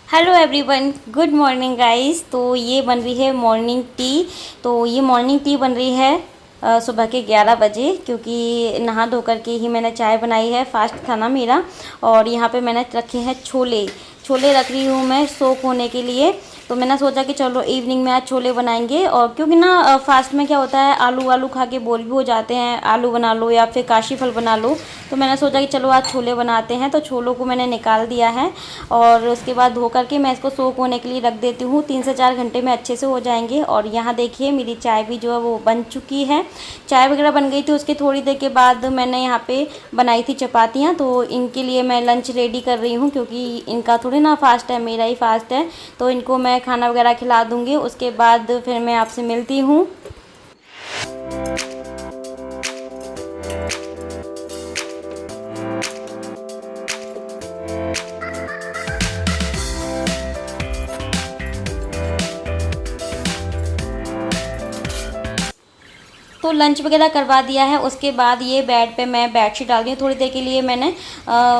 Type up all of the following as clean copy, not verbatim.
Hello everyone, good morning guys. तो ये बन रही है मॉर्निंग टी। तो ये मॉर्निंग टी बन रही है सुबह के 11 बजे, क्योंकि नहा धो करके ही मैंने चाय बनाई है। फास्ट था ना मेरा। और यहाँ पे मैंने रखे हैं छोले। छोले रख रही हूँ मैं सोक होने के लिए। तो मैंने सोचा कि चलो इवनिंग में आज छोले बनाएंगे। और क्योंकि ना फास्ट में क्या होता है, आलू आलू खा के बोर भी हो जाते हैं, आलू बना लो या फिर काशी फल बना लो। तो मैंने सोचा कि चलो आज छोले बनाते हैं। तो छोलों को मैंने निकाल दिया है और उसके बाद धो करके मैं इसको सोक होने के लिए रख देती हूँ। 3 से 4 घंटे में अच्छे से हो जाएंगे। और यहाँ देखिए मेरी चाय भी जो है वो बन चुकी है। चाय वगैरह बन गई थी। उसके थोड़ी देर के बाद मैंने यहाँ पे बनाई थी चपातियाँ। तो इनके लिए मैं लंच रेडी कर रही हूँ, क्योंकि इनका थोड़ी ना फास्ट है, मेरा ही फास्ट है। तो इनको मैं खाना वगैरह खिला दूँगी। उसके बाद फिर मैं आपसे मिलती हूँ। तो लंच वगैरह करवा दिया है। उसके बाद ये बेड पे मैं बेडशीट डाल दी हूँ। थोड़ी देर के लिए मैंने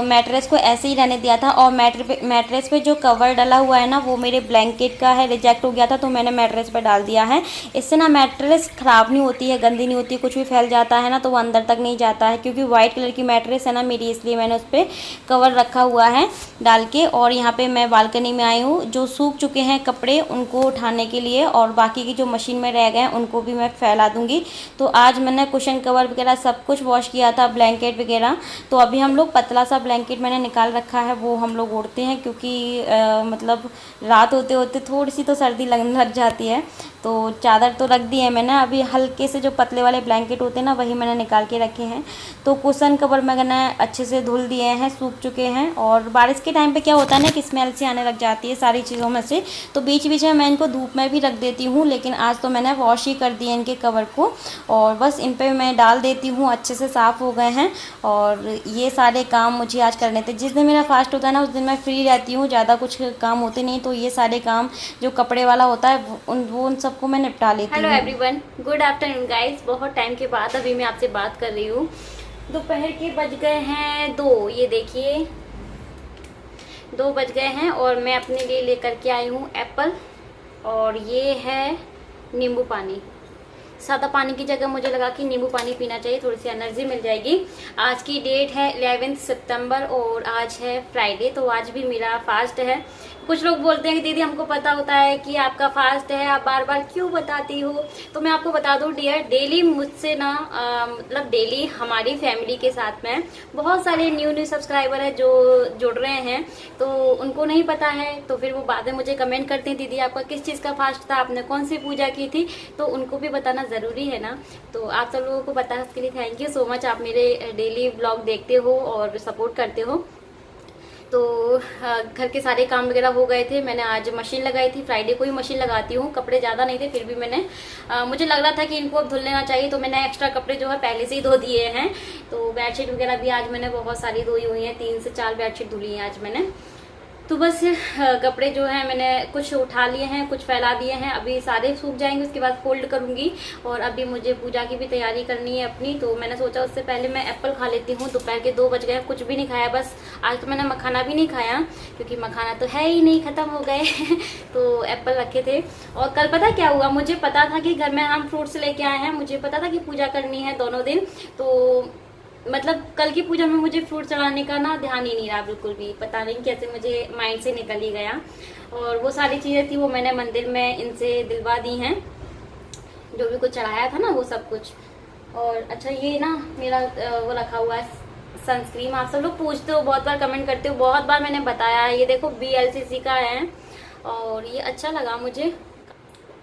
मैट्रेस को ऐसे ही रहने दिया था। और मैट्रेस पे जो कवर डला हुआ है ना, वो मेरे ब्लैंकेट का है, रिजेक्ट हो गया था। तो मैंने मैट्रेस पे डाल दिया है। इससे ना मैट्रेस ख़राब नहीं होती है, गंदी नहीं होती है। कुछ भी फैल जाता है ना तो वो अंदर तक नहीं जाता है। क्योंकि वाइट कलर की मैट्रेस है ना मेरी, इसलिए मैंने उस पर कवर रखा हुआ है डाल के। और यहाँ पर मैं बालकनी में आई हूँ। जो सूख चुके हैं कपड़े उनको उठाने के लिए, और बाकी की जो मशीन में रह गए हैं उनको भी मैं फैला दूँगी। तो आज मैंने कुशन कवर वगैरह सब कुछ वॉश किया था, ब्लैंकेट वगैरह। तो अभी हम लोग पतला सा ब्लैंकेट मैंने निकाल रखा है, वो हम लोग ओढ़ते हैं। क्योंकि मतलब रात होते होते थोड़ी सी तो सर्दी लगने लग जाती है। तो चादर तो रख दी है मैंने। अभी हल्के से जो पतले वाले ब्लैंकेट होते हैं ना, वही मैंने निकाल के रखे हैं। तो कुशन कवर मैंने अच्छे से धुल दिए हैं, सूख चुके हैं। और बारिश के टाइम पे क्या होता है ना कि स्मेल सी आने लग जाती है सारी चीज़ों में से। तो बीच बीच में मैं इनको धूप में भी रख देती हूँ। लेकिन आज तो मैंने वॉश ही कर दिए इनके कवर को। और बस इन पे मैं डाल देती हूँ, अच्छे से साफ़ हो गए हैं। और ये सारे काम मुझे आज करने थे। जिस दिन मेरा फास्ट होता है ना, उस दिन मैं फ्री रहती हूँ, ज़्यादा कुछ काम होते नहीं। तो ये सारे काम जो कपड़े वाला होता है उन सबको मैं निपटा लेती हूँ। Hello everyone, good afternoon guys. बहुत टाइम के बाद अभी मैं आपसे बात कर रही हूँ। दोपहर के बज गए हैं 2। ये देखिए 2 बज गए हैं। और मैं अपने लिए लेकर के आई हूँ एप्पल। और ये है नींबू पानी। सादा पानी की जगह मुझे लगा कि नींबू पानी पीना चाहिए, थोड़ी सी एनर्जी मिल जाएगी। आज की डेट है 11 सितंबर और आज है फ्राइडे। तो आज भी मेरा फास्ट है। कुछ लोग बोलते हैं कि दीदी हमको पता होता है कि आपका फास्ट है, आप बार बार क्यों बताती हो। तो मैं आपको बता दूं डियर, डेली मुझसे ना मतलब डेली हमारी फैमिली के साथ में बहुत सारे न्यू सब्सक्राइबर है जो जुड़ रहे हैं। तो उनको नहीं पता है, तो फिर वो बाद में मुझे कमेंट करते हैं दीदी आपका किस चीज़ का फास्ट था, आपने कौन सी पूजा की थी। तो उनको भी बताना ज़रूरी है ना। तो आप सब लोगों को पता है, उसके लिए थैंक यू सो मच। आप मेरे डेली ब्लॉग देखते हो और सपोर्ट करते हो। तो घर के सारे काम वगैरह हो गए थे। मैंने आज मशीन लगाई थी, फ्राइडे को ही मशीन लगाती हूँ। कपड़े ज़्यादा नहीं थे, फिर भी मैंने मुझे लग रहा था कि इनको अब धुल लेना चाहिए। तो मैंने एक्स्ट्रा कपड़े जो है पहले से ही धो दिए हैं। तो बेडशीट वगैरह भी आज मैंने बहुत सारी धोई हुई हैं, 3 से 4 बेडशीट धुली हैं आज मैंने। तो बस कपड़े जो है मैंने कुछ उठा लिए हैं, कुछ फैला दिए हैं। अभी सारे सूख जाएंगे, उसके बाद फोल्ड करूंगी। और अभी मुझे पूजा की भी तैयारी करनी है अपनी। तो मैंने सोचा उससे पहले मैं एप्पल खा लेती हूँ। दोपहर के 2 बज गए, कुछ भी नहीं खाया। बस आज तो मैंने मखाना भी नहीं खाया, क्योंकि मखाना तो है ही नहीं, ख़त्म हो गए तो एप्पल रखे थे। और कल पता क्या हुआ, मुझे पता था कि घर में हम फ्रूट्स लेके आए हैं, मुझे पता था कि पूजा करनी है दोनों दिन। तो मतलब कल की पूजा में मुझे फ्रूट चढ़ाने का ना ध्यान ही नहीं रहा बिल्कुल भी। पता नहीं कैसे मुझे माइंड से निकल ही गया। और वो सारी चीज़ें थी वो मैंने मंदिर में इनसे दिलवा दी हैं, जो भी कुछ चढ़ाया था ना वो सब कुछ। और अच्छा ये ना मेरा वो रखा हुआ है सनस्क्रीन। आप सब लोग पूछते हो, बहुत बार कमेंट करते हो, बहुत बार मैंने बताया है। ये देखो BLCC का है और ये अच्छा लगा मुझे।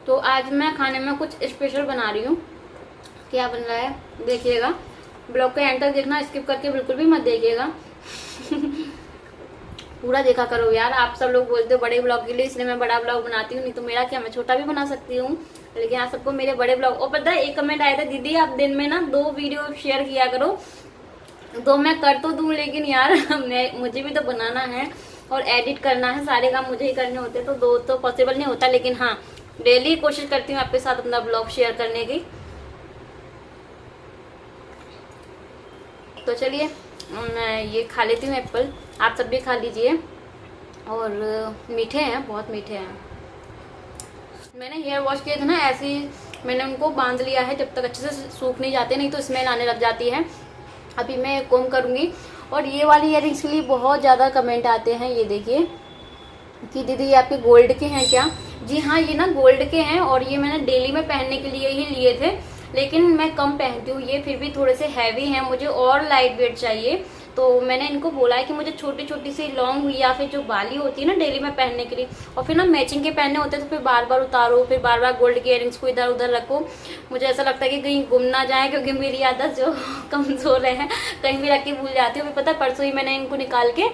तो आज मैं खाने में कुछ स्पेशल बना रही हूँ। क्या बन रहा है देखिएगा, ब्लॉग का एंड तक देखना, स्किप करके बिल्कुल भी मत देखिएगा पूरा देखा करो यार। आप सब लोग बोलते हो बड़े ब्लॉग के लिए, इसलिए मैं बड़ा ब्लॉग बनाती हूँ। नहीं तो मेरा क्या, मैं छोटा भी बना सकती हूँ। लेकिन आप सबको मेरे बड़े ब्लॉग। और पता है एक कमेंट आया था, दीदी आप दिन में ना 2 वीडियो शेयर किया करो। तो मैं कर तो दूँ, लेकिन यार मुझे भी तो बनाना है और एडिट करना है, सारे काम मुझे ही करने होते। तो 2 तो पॉसिबल नहीं होता। लेकिन हाँ, डेली कोशिश करती हूँ आपके साथ अपना ब्लॉग शेयर करने की। तो चलिए मैं ये खा लेती हूँ एप्पल, आप सब भी खा लीजिए। और मीठे हैं, बहुत मीठे हैं। मैंने हेयर वॉश किए थे ना, ऐसे ही मैंने उनको बांध लिया है जब तक अच्छे से सूख नहीं जाते, नहीं तो स्मेल आने लग जाती है। अभी मैं कोम करूँगी। और ये वाली इयररिंग्स के लिए बहुत ज़्यादा कमेंट आते हैं, ये देखिए कि दीदी ये आपके गोल्ड के हैं क्या? जी हाँ, ये ना गोल्ड के हैं और ये मैंने डेली में पहनने के लिए ही लिए थे, लेकिन मैं कम पहनती हूँ, ये फिर भी थोड़े से हैवी हैं, मुझे और लाइट वेट चाहिए। तो मैंने इनको बोला है कि मुझे छोटी छोटी सी लॉन्ग या फिर जो बाली होती है ना डेली में पहनने के लिए, और फिर ना मैचिंग के पहनने होते हैं तो फिर बार बार उतारो, फिर बार बार गोल्ड के इयररिंग्स को इधर उधर रखो। मुझे ऐसा लगता है कि कहीं गुम ना जाए, क्योंकि मेरी आदत जो कमज़ोर है, कहीं भी रख के भूल जाती हूँ। पता है परसों ही मैंने इनको निकाल के,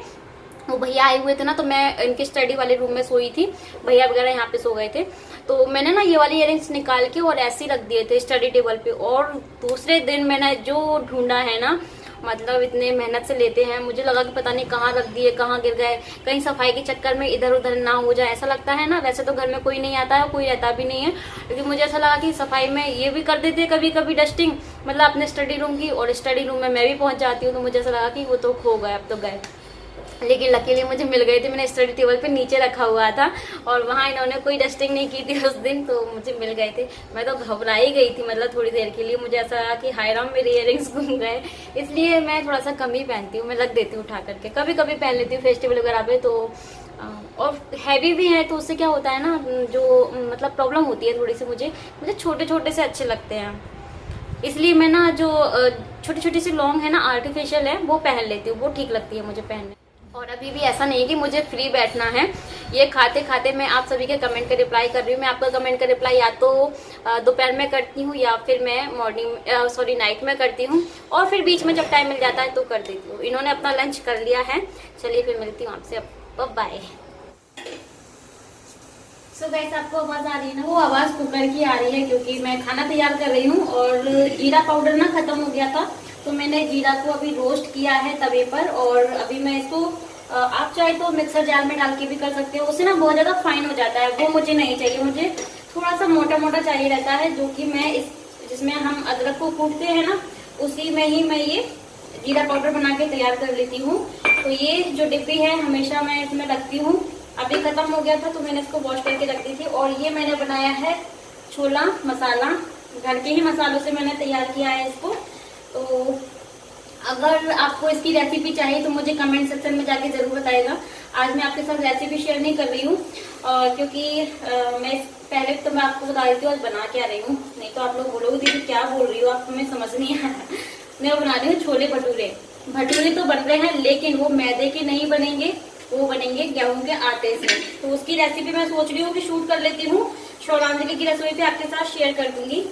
वो भैया आए हुए थे ना, तो मैं इनके स्टडी वाले रूम में सोई थी, भैया वगैरह यहाँ पे सो गए थे, तो मैंने ना ये वाली इयररिंग्स निकाल के और ऐसे ही रख दिए थे स्टडी टेबल पे। और दूसरे दिन मैंने जो ढूंढा है ना, मतलब इतने मेहनत से लेते हैं, मुझे लगा कि पता नहीं कहाँ रख दिए, कहाँ गिर गए, कहीं सफाई के चक्कर में इधर उधर ना हो जाए, ऐसा लगता है ना। वैसे तो घर में कोई नहीं आता है, कोई रहता भी नहीं है, लेकिन मुझे ऐसा लगा कि सफाई में ये भी कर देते हैं कभी कभी डस्टिंग, मतलब अपने स्टडी रूम की, और स्टडी रूम में मैं भी पहुंच जाती हूँ, तो मुझे ऐसा लगा कि वो तो खो गए, अब तो गए। लेकिन लकीली मुझे मिल गए थे, मैंने स्टडी टेबल पे नीचे रखा हुआ था और वहाँ इन्होंने कोई डस्टिंग नहीं की थी उस दिन, तो मुझे मिल गए थे। मैं तो घबरा ही गई थी, मतलब थोड़ी देर के लिए मुझे ऐसा लगा कि हाय राम मेरे इयररिंग्स गुम गए। इसलिए मैं थोड़ा सा कम ही पहनती हूँ, मैं रख देती हूँ उठा करके, कभी कभी पहन लेती हूँ फेस्टिवल वगैरह पे। तो और हैवी भी है, तो उससे क्या होता है ना, जो मतलब प्रॉब्लम होती है थोड़ी सी, मुझे छोटे छोटे से अच्छे लगते हैं, इसलिए मैं ना जो छोटी छोटी सी लॉन्ग है ना, आर्टिफिशियल है, वो पहन लेती हूँ, वो ठीक लगती है मुझे पहनने। और अभी भी ऐसा नहीं कि मुझे फ्री बैठना है, ये खाते खाते मैं आप सभी के कमेंट का रिप्लाई कर रही हूँ। मैं आपका कमेंट का रिप्लाई या तो दोपहर में करती हूँ, या फिर मैं नाइट में करती हूँ, और फिर बीच में जब टाइम मिल जाता है तो कर देती हूँ। इन्होंने अपना लंच कर लिया है, चलिए फिर मिलती हूँ आपसे, अब बाय। सो गाइस, आपको आवाज आ रही है ना, वो आवाज कुकर की आ रही है, क्योंकि मैं खाना तैयार कर रही हूँ और जीरा पाउडर ना खत्म हो गया था, तो मैंने जीरा को अभी रोस्ट किया है तवे पर, और अभी मैं इसको आप चाहे तो मिक्सर जार में डाल के भी कर सकते हो, उससे ना बहुत ज्यादा फाइन हो जाता है, वो मुझे नहीं चाहिए, मुझे थोड़ा सा मोटा मोटा चाहिए रहता है, जो कि मैं जिसमें हम अदरक को कूटते हैं ना, उसी में ही मैं ये जीरा पाउडर बना के तैयार कर लेती हूँ। तो ये जो डिब्बी है हमेशा मैं इसमें रखती हूँ, अभी खत्म हो गया था तो मैंने इसको वॉश करके रख दी थी। और ये मैंने बनाया है छोला मसाला, घर के ही मसालों से मैंने तैयार किया है इसको। तो अगर आपको इसकी रेसिपी चाहिए तो मुझे कमेंट सेक्शन में जाके जरूर बताइएगा। आज मैं आपके साथ रेसिपी शेयर नहीं कर रही हूँ, क्योंकि मैं पहले तो मैं आपको बता देती हूँ आज बना क्या रही हूँ, नहीं तो आप लोग बोलोगे दीदी क्या बोल रही हो, आपको मैं समझ नहीं आया। मैं बना रही हूँ छोले भटूरे। भटूरे तो बन रहे हैं, लेकिन वो मैदे के नहीं बनेंगे, वो बनेंगे गेहूं के आटे से। तो उसकी रेसिपी मैं सोच रही हूँ कि शूट कर लेती हूँ, शौरांजलि की रसोई पे आपके साथ शेयर कर दूंगी।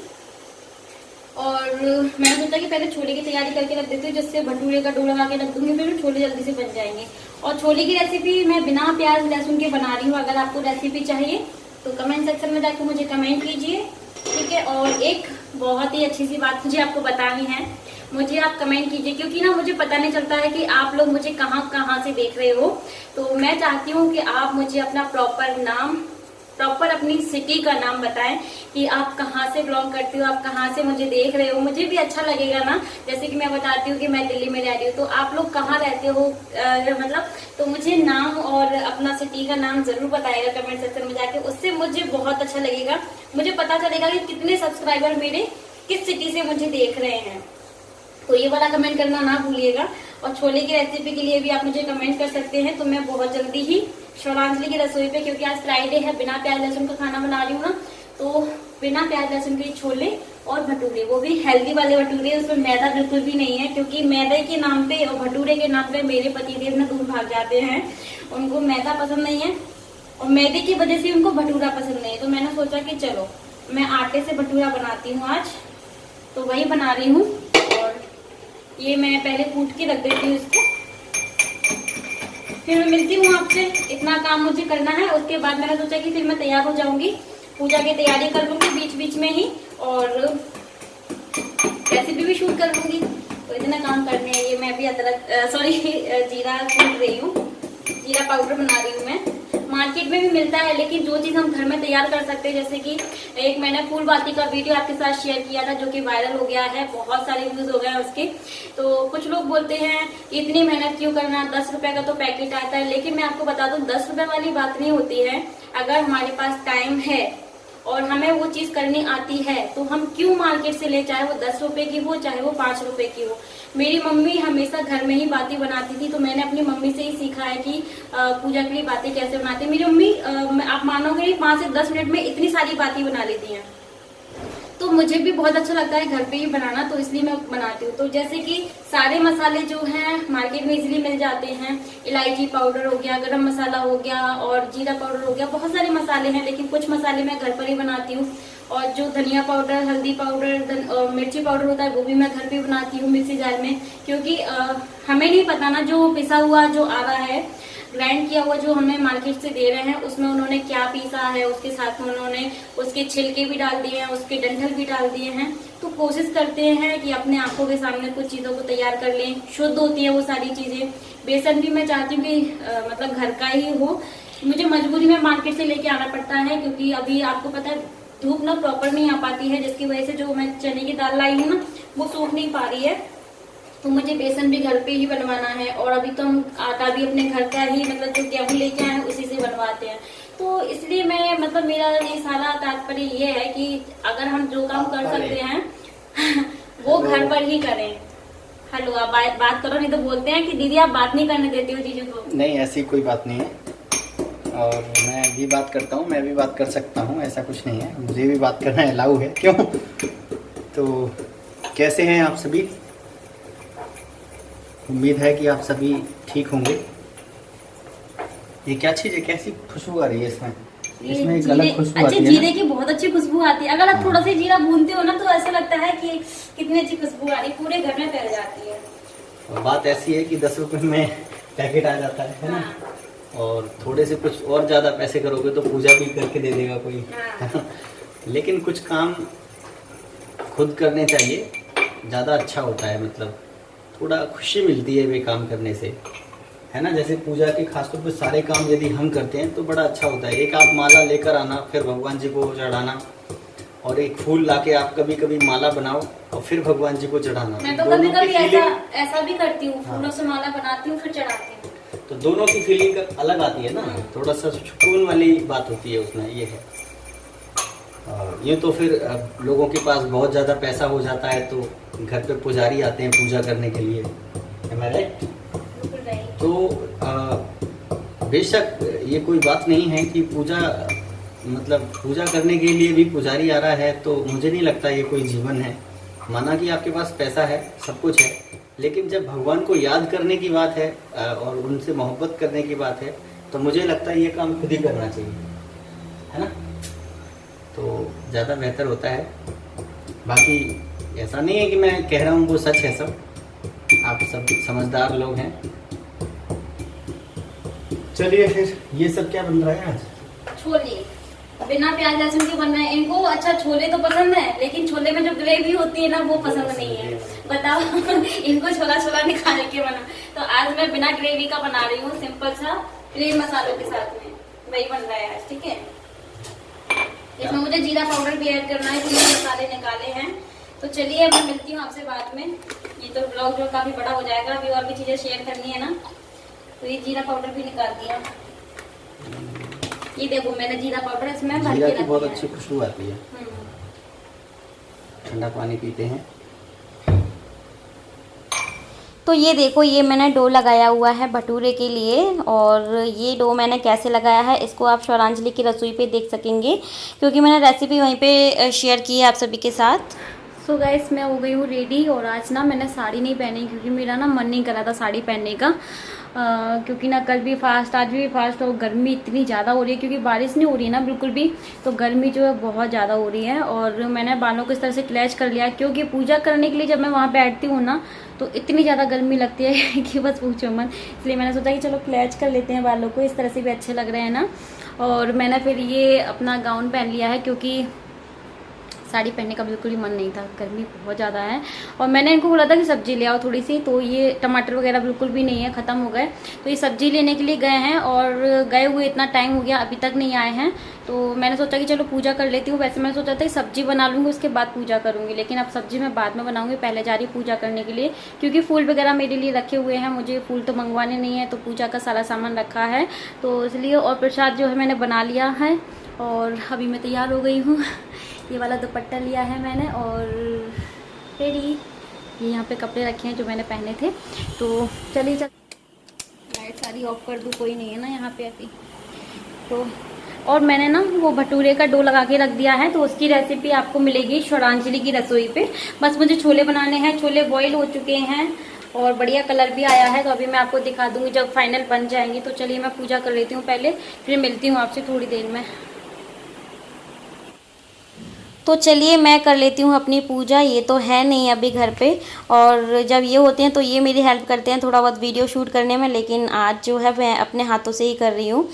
और मैंने सोचा कि पहले छोले की तैयारी करके रख देती हूँ, जिससे भटूरे का डो लगा के रख दूंगी, फिर छोले जल्दी से बन जाएंगे। और छोले की रेसिपी मैं बिना प्याज लहसुन के बना रही हूँ, अगर आपको रेसिपी चाहिए तो कमेंट सेक्शन में जाकर मुझे कमेंट कीजिए, ठीक है। और एक बहुत ही अच्छी सी बात मुझे आपको बतानी है, मुझे आप कमेंट कीजिए, क्योंकि ना मुझे पता नहीं चलता है कि आप लोग मुझे कहाँ कहाँ से देख रहे हो। तो मैं चाहती हूँ कि आप मुझे अपना प्रॉपर नाम, प्रॉपर अपनी सिटी का नाम बताएं कि आप कहाँ से बिलोंग करती हो, आप कहाँ से मुझे देख रहे हो, मुझे भी अच्छा लगेगा ना। जैसे कि मैं बताती हूँ कि मैं दिल्ली में रह रही हूँ, तो आप लोग कहाँ रहते हो, मतलब तो मुझे नाम और अपना सिटी का नाम जरूर बताइएगा कमेंट सेक्शन में जाके, उससे मुझे बहुत अच्छा लगेगा, मुझे पता चलेगा कि कितने सब्सक्राइबर मेरे किस सिटी से मुझे देख रहे हैं। तो ये वाला कमेंट करना ना भूलिएगा। और छोले की रेसिपी के लिए भी आप मुझे कमेंट कर सकते हैं, तो मैं बहुत जल्दी ही शौरांजलि की रसोई पे, क्योंकि आज फ्राइडे है, बिना प्याज लहसुन का खाना बना रही हूँ ना, तो बिना प्याज लहसुन के छोले और भटूरे, वो भी हेल्दी वाले भटूरे, उसमें मैदा बिल्कुल भी नहीं है, क्योंकि मैदे के नाम पे और भटूरे के नाम पे मेरे पतिदेव ना दूर भाग जाते हैं, उनको मैदा पसंद नहीं है और मैदे की वजह से उनको भटूरा पसंद नहीं है। तो मैंने सोचा कि चलो मैं आटे से भटूरा बनाती हूँ आज, तो वही बना रही हूँ। और ये मैं पहले कूट के रख देती हूँ इसको, फिर मैं मिलती हूँ आपसे, इतना काम मुझे करना है। उसके बाद मैंने सोचा कि फिर मैं तैयार हो जाऊंगी, पूजा की तैयारी कर लूंगी बीच बीच में ही, और रेसिपी भी शूट कर लूंगी। तो इतना काम करने हैं। ये मैं भी अदरक जीरा कूट रही हूँ, जीरा पाउडर बना रही हूँ मैं। मार्केट में भी मिलता है, लेकिन जो चीज हम घर में तैयार कर सकते हैं, जैसे कि एक मैंने फूल बाती का वीडियो आपके साथ शेयर किया था जो कि वायरल हो गया है, बहुत सारे व्यूज हो गए हैं उसके। तो कुछ लोग बोलते हैं इतनी मेहनत क्यों करना, 10 रुपए का तो पैकेट आता है। लेकिन मैं आपको बता दूं 10 रुपए वाली बात नहीं होती है। अगर हमारे पास टाइम है और हमें वो चीज करनी आती है तो हम क्यों मार्केट से ले, चाहे वो 10 रुपए की हो चाहे वो 5 रुपए की हो। मेरी मम्मी हमेशा घर में ही बाती बनाती थी, तो मैंने अपनी मम्मी से ही सीखा है कि पूजा के लिए बाती कैसे बनाती है। मेरी मम्मी आप मानोगे 5 से 10 मिनट में इतनी सारी बाती बना लेती हैं। तो मुझे भी बहुत अच्छा लगता है घर पे ही बनाना, तो इसलिए मैं बनाती हूँ। तो जैसे कि सारे मसाले जो हैं मार्केट में इजीली मिल जाते हैं। इलायची पाउडर हो गया, गरम मसाला हो गया और जीरा पाउडर हो गया, बहुत सारे मसाले हैं, लेकिन कुछ मसाले मैं घर पर ही बनाती हूँ। और जो धनिया पाउडर, हल्दी पाउडर, मिर्ची पाउडर होता है वो भी मैं घर पे बनाती हूँ मिक्सी जार में, क्योंकि हमें नहीं पता ना जो पिसा हुआ जो आ रहा है, ग्राइंड किया हुआ जो हमें मार्केट से दे रहे हैं, उसमें उन्होंने क्या पीसा है, उसके साथ में उन्होंने उसके छिलके भी डाल दिए हैं, उसके डंठल भी डाल दिए हैं। तो कोशिश करते हैं कि अपने आंखों के सामने कुछ चीजों को तैयार कर लें, शुद्ध होती है वो सारी चीजें। बेसन भी मैं चाहती हूँ कि मतलब घर का ही हो। मुझे मजबूरी में मार्केट से लेके आना पड़ता है, क्योंकि अभी आपको पता है धूप ना प्रॉपर नहीं आ पाती है, जिसकी वजह से जो मैं चने की दाल लाई हूँ ना वो सूख नहीं पा रही है। तो मुझे बेसन भी घर पे ही बनवाना है, और अभी तो हम आटा भी अपने घर का ही, मतलब जो गेहूं लेके आए उसी से बनवाते हैं। तो इसलिए मैं मतलब मेरा ये सारा तात्पर्य ये है कि अगर हम जो काम कर सकते हैं वो घर पर ही करें। हेलो, आप बात करो, नहीं तो बोलते हैं कि दीदी आप बात नहीं करने देती हो चीजों को। नहीं, ऐसी कोई बात नहीं है, और मैं भी बात करता हूँ, मैं भी बात कर सकता हूँ, ऐसा कुछ नहीं है। मुझे भी बात करना अलाउ है, क्यों? तो कैसे हैं आप सभी? उम्मीद है कि आप सभी ठीक होंगे। ये क्या चीज़ है, कैसी खुशबू आ रही है इसमें? इसमें एक अलग खुशबू आती है ना? जीरे की बहुत अच्छी खुशबू आती है। अगर आप थोड़ा सा जीरा भूनते हो ना तो ऐसा लगता है कि कितनी अच्छी खुशबू आ रही, पूरे घर में फैल जाती है। और बात ऐसी है कि 10 रुपए में पैकेट आ जाता है ना? और थोड़े से कुछ और ज़्यादा पैसे करोगे तो पूजा भी करके दे देगा कोई। लेकिन कुछ काम खुद करने चाहिए, ज़्यादा अच्छा होता है। मतलब थोड़ा खुशी मिलती है वे काम करने से, है ना? जैसे पूजा के खासतौर पर सारे काम यदि हम करते हैं तो बड़ा अच्छा होता है। एक आप माला लेकर आना, फिर भगवान जी को चढ़ाना, और एक फूल लाके आप कभी कभी माला बनाओ और फिर भगवान जी को चढ़ाना। मैं तो कभी कभी ऐसा भी करती हूँ, फूलों से माला बनाती हूँ फिर चढ़ाती हूँ। तो दोनों की फीलिंग अलग आती है ना, थोड़ा सा सुकून वाली बात होती है उसमें, ये है। और ये तो फिर लोगों के पास बहुत ज़्यादा पैसा हो जाता है तो घर पे पुजारी आते हैं पूजा करने के लिए, है राइट? तो बेशक ये कोई बात नहीं है कि पूजा मतलब पूजा करने के लिए भी पुजारी आ रहा है, तो मुझे नहीं लगता ये कोई जीवन है। माना कि आपके पास पैसा है, सब कुछ है, लेकिन जब भगवान को याद करने की बात है और उनसे मोहब्बत करने की बात है तो मुझे लगता है ये काम खुद ही करना चाहिए, है ना? तो ज़्यादा बेहतर होता है। बाकी ऐसा नहीं है कि मैं कह रहा हूँ वो सच है, सब आप सब समझदार लोग हैं। चलिए फिर, ये सब क्या बन रहा है आज? छोले बिना प्याज लहसुन के बन रहे हैं। इनको अच्छा छोले तो पसंद है, लेकिन छोले में जो ग्रेवी होती है ना वो पसंद नहीं है। बताओ इनको छोला छोला निकाल के बना। तो आज मैं बिना ग्रेवी का बना रही हूँ, सिंपल सा प्लेन मसालों के साथ में, वही बन रहा है आज। ठीक है, इसमें मुझे जीरा पाउडर भी ऐड करना है, पूरे मसाले निकाले हैं। तो चलिए मैं मिलती हूँ आपसे बाद में। ये तो ब्लॉग जो काफी बड़ा हो जाएगा, अभी और भी चीजें शेयर करनी है ना। तो ये जीरा पाउडर भी निकाल दिया, ये देखो मैंने जीरा पाउडर इसमें भर के रख दिया। बहुत अच्छी खुशबू आती है। ठंडा पानी पीते हैं। तो ये देखो, ये मैंने डो लगाया हुआ है भटूरे के लिए, और ये डो मैंने कैसे लगाया है इसको आप स्वरांजलि की रसोई पे देख सकेंगे, क्योंकि मैंने रेसिपी वहीं पे शेयर की है आप सभी के साथ। सो गाइस, मैं हो गई हूँ रेडी, और आज ना मैंने साड़ी नहीं पहनी क्योंकि मेरा ना मन नहीं कर रहा था साड़ी पहनने का। क्योंकि ना कल भी फास्ट, आज भी फास्ट, और गर्मी इतनी ज़्यादा हो रही है क्योंकि बारिश नहीं हो रही है ना बिल्कुल भी, तो गर्मी जो है बहुत ज़्यादा हो रही है। और मैंने बालों को इस तरह से क्लैच कर लिया, क्योंकि पूजा करने के लिए जब मैं वहाँ बैठती हूँ ना तो इतनी ज़्यादा गर्मी लगती है कि बस पूछो मत। इसलिए मैंने सोचा कि चलो क्लैच कर लेते हैं बालों को, इस तरह से भी अच्छे लग रहे हैं ना। और मैंने फिर ये अपना गाउन पहन लिया है, क्योंकि साड़ी पहनने का बिल्कुल ही मन नहीं था, गर्मी बहुत ज़्यादा है। और मैंने इनको बोला था कि सब्जी ले आओ थोड़ी सी, तो ये टमाटर वगैरह बिल्कुल भी नहीं है, ख़त्म हो गए। तो ये सब्जी लेने के लिए गए हैं और गए हुए इतना टाइम हो गया, अभी तक नहीं आए हैं। तो मैंने सोचा कि चलो पूजा कर लेती हूँ। वैसे मैंने सोचा था कि सब्जी बना लूँगी, उसके बाद पूजा करूँगी, लेकिन अब सब्जी मैं बाद में बनाऊँगी, पहले जा रही पूजा करने के लिए, क्योंकि फूल वगैरह मेरे लिए रखे हुए हैं, मुझे फूल तो मंगवाने नहीं है, तो पूजा का सारा सामान रखा है तो इसलिए। और प्रसाद जो है मैंने बना लिया है और अभी मैं तैयार हो गई हूँ। ये वाला दुपट्टा लिया है मैंने और रेडी। ये यहाँ पे कपड़े रखे हैं जो मैंने पहने थे। तो चलिए लाइट सारी ऑफ कर दूँ, कोई नहीं है ना यहाँ पे अभी। तो और मैंने ना वो भटूरे का डो लगा के रख दिया है, तो उसकी रेसिपी आपको मिलेगी श्वरांजलि की रसोई पे। बस मुझे छोले बनाने हैं, छोले बॉईल हो चुके हैं और बढ़िया कलर भी आया है, तो अभी मैं आपको दिखा दूंगी जब फाइनल बन जाएंगी। तो चलिए मैं पूजा कर लेती हूँ पहले, फिर मिलती हूँ आपसे थोड़ी देर में। तो चलिए मैं कर लेती हूँ अपनी पूजा। ये तो है नहीं अभी घर पे, और जब ये होते हैं तो ये मेरी हेल्प करते हैं थोड़ा बहुत वीडियो शूट करने में, लेकिन आज जो है मैं अपने हाथों से ही कर रही हूँ,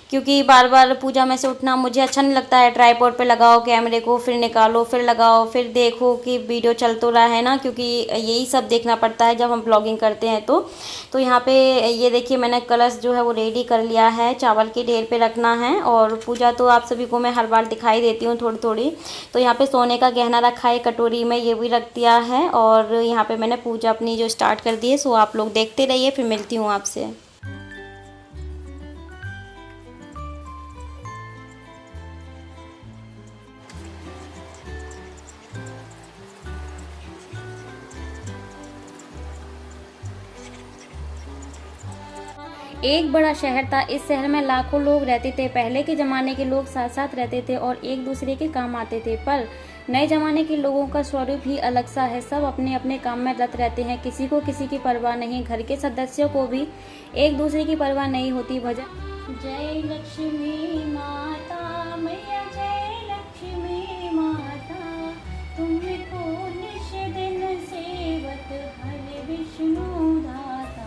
क्योंकि बार बार पूजा में से उठना मुझे अच्छा नहीं लगता है। ट्राइपॉड पे लगाओ कैमरे को, फिर निकालो, फिर लगाओ, फिर देखो कि वीडियो चल तो रहा है ना, क्योंकि यही सब देखना पड़ता है जब हम ब्लॉगिंग करते हैं। तो यहाँ पे ये देखिए मैंने कलश जो है वो रेडी कर लिया है, चावल के ढेर पे रखना है। और पूजा तो आप सभी को मैं हर बार दिखाई देती हूँ थोड़ी थोड़ी। तो यहाँ पे सोने का गहना रखा है कटोरी में, ये भी रख दिया है। और यहाँ पे मैंने पूजा अपनी जो स्टार्ट कर दी है, सो आप लोग देखते रहिए, फिर मिलती हूँ आपसे। एक बड़ा शहर था, इस शहर में लाखों लोग रहते थे। पहले के ज़माने के लोग साथ साथ रहते थे और एक दूसरे के काम आते थे, पर नए ज़माने के लोगों का स्वरूप ही अलग सा है। सब अपने अपने काम में रत रहते हैं, किसी को किसी की परवाह नहीं, घर के सदस्यों को भी एक दूसरे की परवाह नहीं होती। भजन जय लक्ष्मी माता मैया, जय लक्ष्मी माता, तुमको निश दिन सेवत हर विष्णु दाता।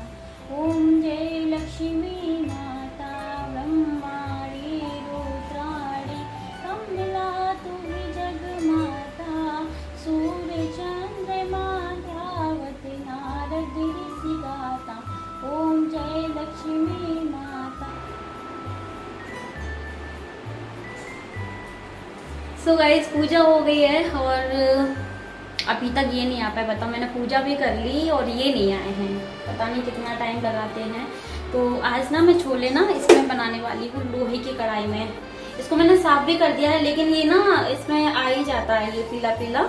ओम जय लक्ष्मी माता, ब्रह्माणी रुद्राणी कमला तुहि जग माता, सूर्य चंद्रमा धावत नारद ऋषि गाता। ओम जय लक्ष्मी माता। सो गाइस पूजा हो गई है और अभी तक ये नहीं आ पाए। बताओ, मैंने पूजा भी कर ली और ये नहीं आए हैं, पता नहीं कितना टाइम लगाते हैं। तो आज ना मैं छोले ना इसमें बनाने वाली हूँ, लोहे की कढ़ाई में। इसको मैंने साफ भी कर दिया है, लेकिन ये ना इसमें आ ही जाता है ये पीला पीला।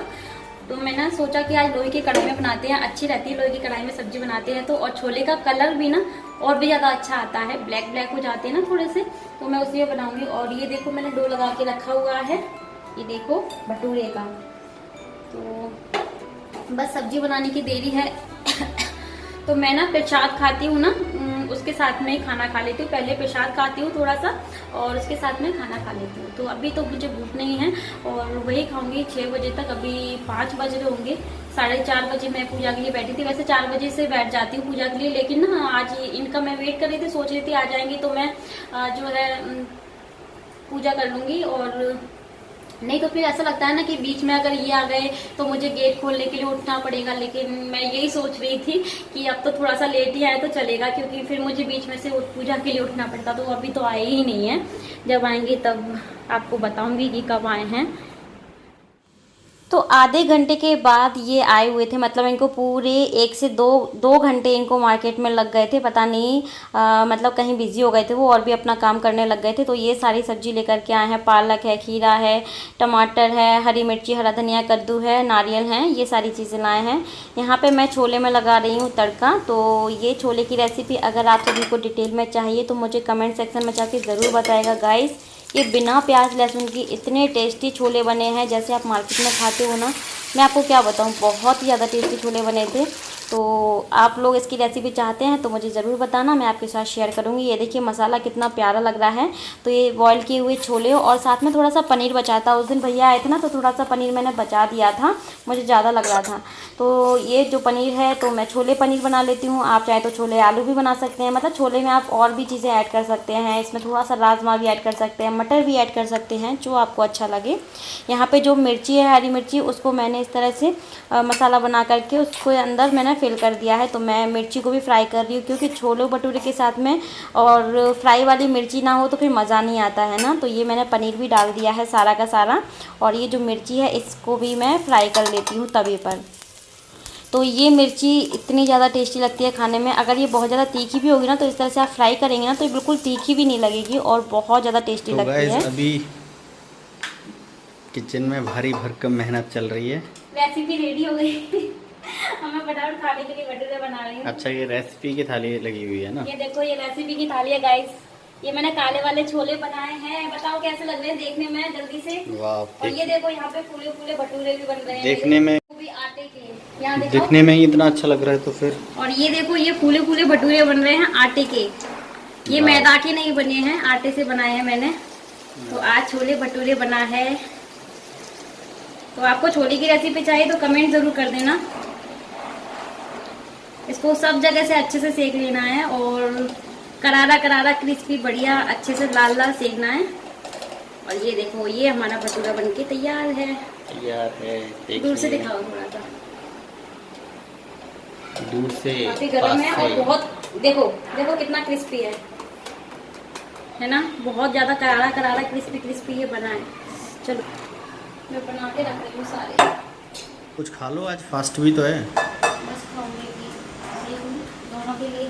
तो मैंने सोचा कि आज लोहे की कढ़ाई में बनाते हैं, अच्छी रहती है लोहे की कढ़ाई में सब्जी बनाते हैं तो। और छोले का कलर भी ना और भी ज़्यादा अच्छा आता है, ब्लैक ब्लैक हो जाते हैं ना थोड़े से, तो मैं उसी में बनाऊंगी। और ये देखो मैंने डो लगा के रखा हुआ है, ये देखो भटूरे का। तो बस सब्जी बनाने की देरी है। तो मैं ना प्रसाद खाती हूँ ना, उसके साथ में ही खाना खा लेती हूँ। पहले प्रसाद खाती हूँ थोड़ा सा और उसके साथ में खाना खा लेती हूँ। तो अभी तो मुझे भूख नहीं है और वही खाऊंगी 6 बजे तक। अभी 5 बज रहे होंगे, 4:30 बजे मैं पूजा के लिए बैठी थी। वैसे 4 बजे से बैठ जाती हूँ पूजा के लिए, लेकिन ना आज इनका मैं वेट कर रही थी, सोच रही थी आ जाएंगी तो मैं जो है पूजा कर लूँगी। और नहीं तो फिर ऐसा लगता है ना कि बीच में अगर ये आ गए तो मुझे गेट खोलने के लिए उठना पड़ेगा। लेकिन मैं यही सोच रही थी कि अब तो थोड़ा सा लेट ही आए तो चलेगा, क्योंकि फिर मुझे बीच में से पूजा के लिए उठना पड़ता। तो अभी तो आए ही नहीं है, जब आएंगे तब आपको बताऊंगी कि कब आए हैं। तो आधे घंटे के बाद ये आए हुए थे, मतलब इनको पूरे 1 से 2 घंटे इनको मार्केट में लग गए थे। पता नहीं मतलब कहीं बिजी हो गए थे वो और भी अपना काम करने लग गए थे। तो ये सारी सब्जी लेकर के आए हैं, पालक है, खीरा है, टमाटर है, हरी मिर्ची, हरा धनिया, कद्दू है, नारियल है, ये सारी चीज़ें लाए हैं। यहाँ पे मैं छोले में लगा रही हूँ तड़का। तो ये छोले की रेसिपी अगर आप सभी को डिटेल में चाहिए तो मुझे कमेंट सेक्शन में जाके ज़रूर बताएगा गाइस। ये बिना प्याज लहसुन की इतने टेस्टी छोले बने हैं, जैसे आप मार्केट में खाते हो ना, मैं आपको क्या बताऊं, बहुत ही ज़्यादा टेस्टी छोले बने थे। तो आप लोग इसकी रेसिपी चाहते हैं तो मुझे ज़रूर बताना, मैं आपके साथ शेयर करूँगी। ये देखिए मसाला कितना प्यारा लग रहा है। तो ये बॉईल किए हुए छोले और साथ में थोड़ा सा पनीर बचा था, उस दिन भैया आए थे ना, तो थोड़ा सा पनीर मैंने बचा दिया था, मुझे ज़्यादा लग रहा था। तो ये जो पनीर है तो मैं छोले पनीर बना लेती हूँ। आप चाहे तो छोले आलू भी बना सकते हैं, मतलब छोले में आप और भी चीज़ें ऐड कर सकते हैं। इसमें थोड़ा सा राजमा भी ऐड कर सकते हैं, मटर भी ऐड कर सकते हैं, जो आपको अच्छा लगे। यहाँ पे जो मिर्ची है, हरी मिर्ची, उसको मैंने इस तरह से मसाला बना करके उसको अंदर मैंने फिल कर दिया है। तो मैं मिर्ची को भी फ्राई कर रही हूँ, क्योंकि छोले भटूरे के साथ में और फ्राई वाली मिर्ची ना हो तो फिर मज़ा नहीं आता है ना। तो ये मैंने पनीर भी डाल दिया है सारा का सारा, और ये जो मिर्ची है इसको भी मैं फ्राई कर लेती हूँ तवे पर। तो ये मिर्ची इतनी ज़्यादा टेस्टी लगती है खाने में। अगर ये बहुत ज़्यादा तीखी भी होगी ना, तो इस तरह से आप फ्राई करेंगे ना, तो ये बिल्कुल तीखी भी नहीं लगेगी और बहुत ज़्यादा टेस्टी लगती है। अभी किचन में भारी भरकम मेहनत चल रही है। रेसिपी रेडी हो गई। मैं फटाफट खाने के लिए भटूरे बना रही हूँ। अच्छा, ये रेसिपी की थाली लगी हुई है ना? ये देखो, ये रेसिपी की थाली है गाइस। ये मैंने काले वाले छोले बनाए हैं, बताओ कैसे लग रहे हैं देखने में जल्दी से। वाह, और ये देखो यहाँ पे फूले फूले भटूरे भी बन रहे हैं देखने में, वो भी आटे के। यहाँ देखो, दिखने में ही इतना अच्छा लग रहा है तो फिर। और ये देखो, ये फूले फूले भटूरे बन रहे हैं आटे के। ये मैदा के नहीं बने हैं, आटे से बनाए हैं मैंने। तो आज छोले भटूरे बना है। तो आपको छोले की रेसिपी चाहिए तो कमेंट जरूर कर देना। इसको सब जगह से अच्छे से सेक लेना है और करारा करारा क्रिस्पी बढ़िया अच्छे से लाल लाल सेकना है। और ये देखो, ये हमारा भटूरा बनके तैयार है। तैयार है, दूर से दिखाओ थोड़ा सा, दूर से काफी गर्म है और बहुत, देखो देखो कितना क्रिस्पी है ना। बहुत ज्यादा करारा करारा क्रिस्पी क्रिस्पी ये बना है। चलो मैं बना के रख रही हूँ सारे। कुछ खा लो, आज फास्ट भी तो है। बस खाऊंगी दोनों के लिए।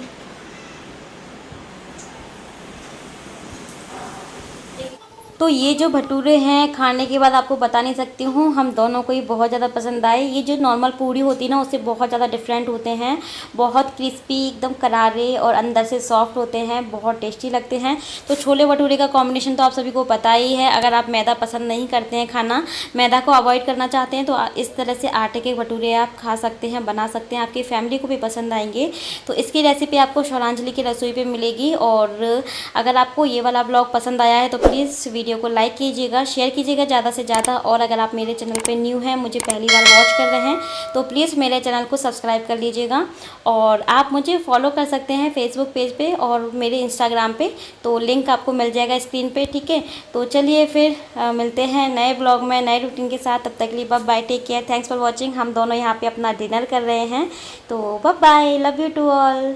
तो ये जो भटूरे हैं खाने के बाद आपको बता नहीं सकती हूँ, हम दोनों को ही बहुत ज़्यादा पसंद आए। ये जो नॉर्मल पूरी होती है ना, उससे बहुत ज़्यादा डिफरेंट होते हैं। बहुत क्रिस्पी, एकदम करारे और अंदर से सॉफ्ट होते हैं, बहुत टेस्टी लगते हैं। तो छोले भटूरे का कॉम्बिनेशन तो आप सभी को पता ही है। अगर आप मैदा पसंद नहीं करते हैं खाना, मैदा को अवॉइड करना चाहते हैं, तो इस तरह से आटे के भटूरे आप खा सकते हैं, बना सकते हैं, आपकी फैमिली को भी पसंद आएंगे। तो इसकी रेसिपी आपको शौरांजलि की रसोई पर मिलेगी। और अगर आपको ये वाला ब्लॉग पसंद आया है तो प्लीज़ वीडियो को लाइक कीजिएगा, शेयर कीजिएगा ज़्यादा से ज़्यादा। और अगर आप मेरे चैनल पे न्यू हैं, मुझे पहली बार वॉच कर रहे हैं, तो प्लीज़ मेरे चैनल को सब्सक्राइब कर लीजिएगा। और आप मुझे फॉलो कर सकते हैं फेसबुक पेज पे और मेरे इंस्टाग्राम पे, तो लिंक आपको मिल जाएगा स्क्रीन पे, ठीक है। तो चलिए फिर मिलते हैं नए ब्लॉग में नए रूटीन के साथ। तब तक के लिए bye bye, take care, thanks for watching. हम दोनों यहाँ पर अपना डिनर कर रहे हैं, तो bye bye, love you to all.